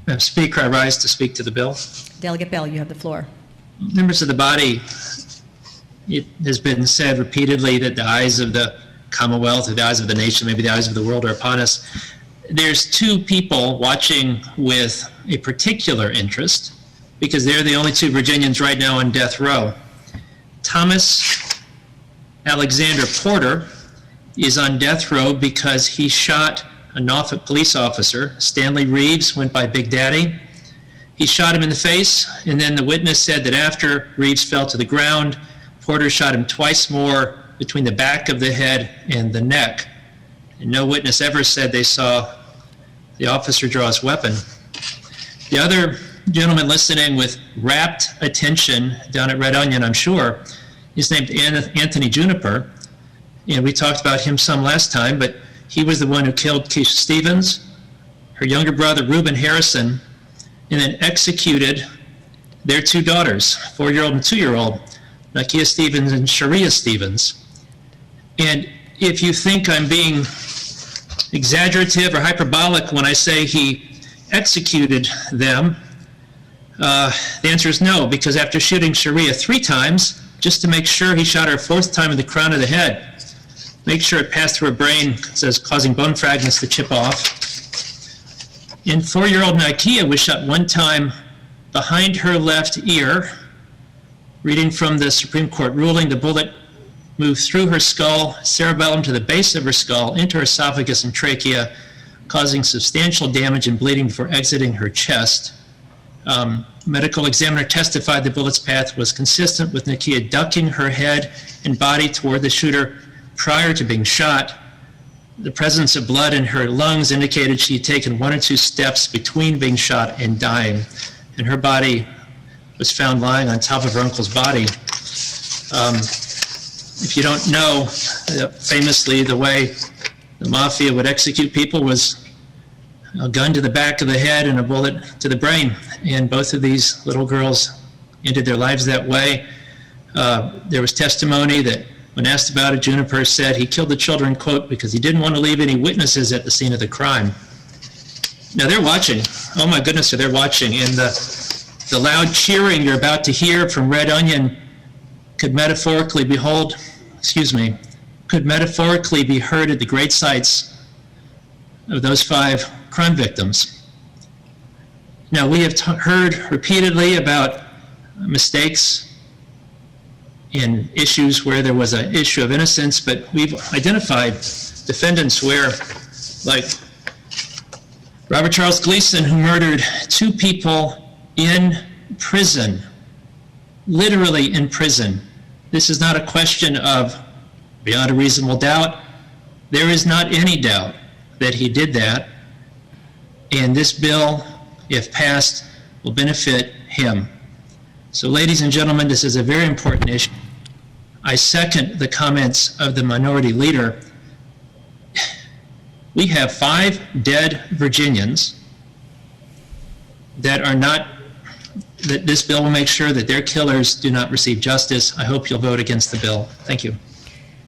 Madam Speaker, I rise to speak to the bill. Delegate Bell, you have the floor. Members of the body, it has been said repeatedly that the eyes of the Commonwealth, or the eyes of the nation, maybe the eyes of the world are upon us. There's two people watching with a particular interest because they're the only two Virginians right now on death row. Thomas Alexander Porter is on death row because he shot a Norfolk police officer. Stanley Reeves went by Big Daddy. He shot him in the face, and then the witness said that after Reeves fell to the ground, Porter shot him twice more between the back of the head and the neck. And no witness ever said they saw the officer draw his weapon. The other gentleman listening with rapt attention down at Red Onion, I'm sure, is named Anthony Juniper. And we talked about him some last time, but he was the one who killed Keisha Stevens, her younger brother Reuben Harrison, and then executed their two daughters, 4-year-old and 2-year-old, Nakia Stevens and Sharia Stevens. And if you think I'm being exaggerative or hyperbolic when I say he executed them, the answer is no, because after shooting Sharia 3 times, just to make sure he shot her a 4th time in the crown of the head, make sure it passed through her brain, says causing bone fragments to chip off. And 4-year-old Nakia was shot 1 time behind her left ear. Reading from the Supreme Court ruling, the bullet moved through her skull, cerebellum to the base of her skull, into her esophagus and trachea, causing substantial damage and bleeding before exiting her chest. Medical examiner testified the bullet's path was consistent with Nakia ducking her head and body toward the shooter prior to being shot. The presence of blood in her lungs indicated she had taken 1 or 2 steps between being shot and dying, and her body was found lying on top of her uncle's body. If you don't know, famously the way the mafia would execute people was a gun to the back of the head and a bullet to the brain. And both of these little girls ended their lives that way. There was testimony that when asked about it, Juniper said he killed the children, quote, because he didn't want to leave any witnesses at the scene of the crime. Now they're watching. Oh my goodness, they're watching. And the loud cheering you're about to hear from Red Onion could metaphorically be heard at the grave sites of those 5 crime victims. Now, we have heard repeatedly about mistakes in issues where there was an issue of innocence, but we've identified defendants where, like Robert Charles Gleason, who murdered 2 people in prison, literally in prison. This is not a question of beyond a reasonable doubt. There is not any doubt that he did that, and this bill, if passed, will benefit him. So, ladies and gentlemen, this is a very important issue. I second the comments of the minority leader. We have 5 dead Virginians that this bill will make sure that their killers do not receive justice. I hope you'll vote against the bill. Thank you.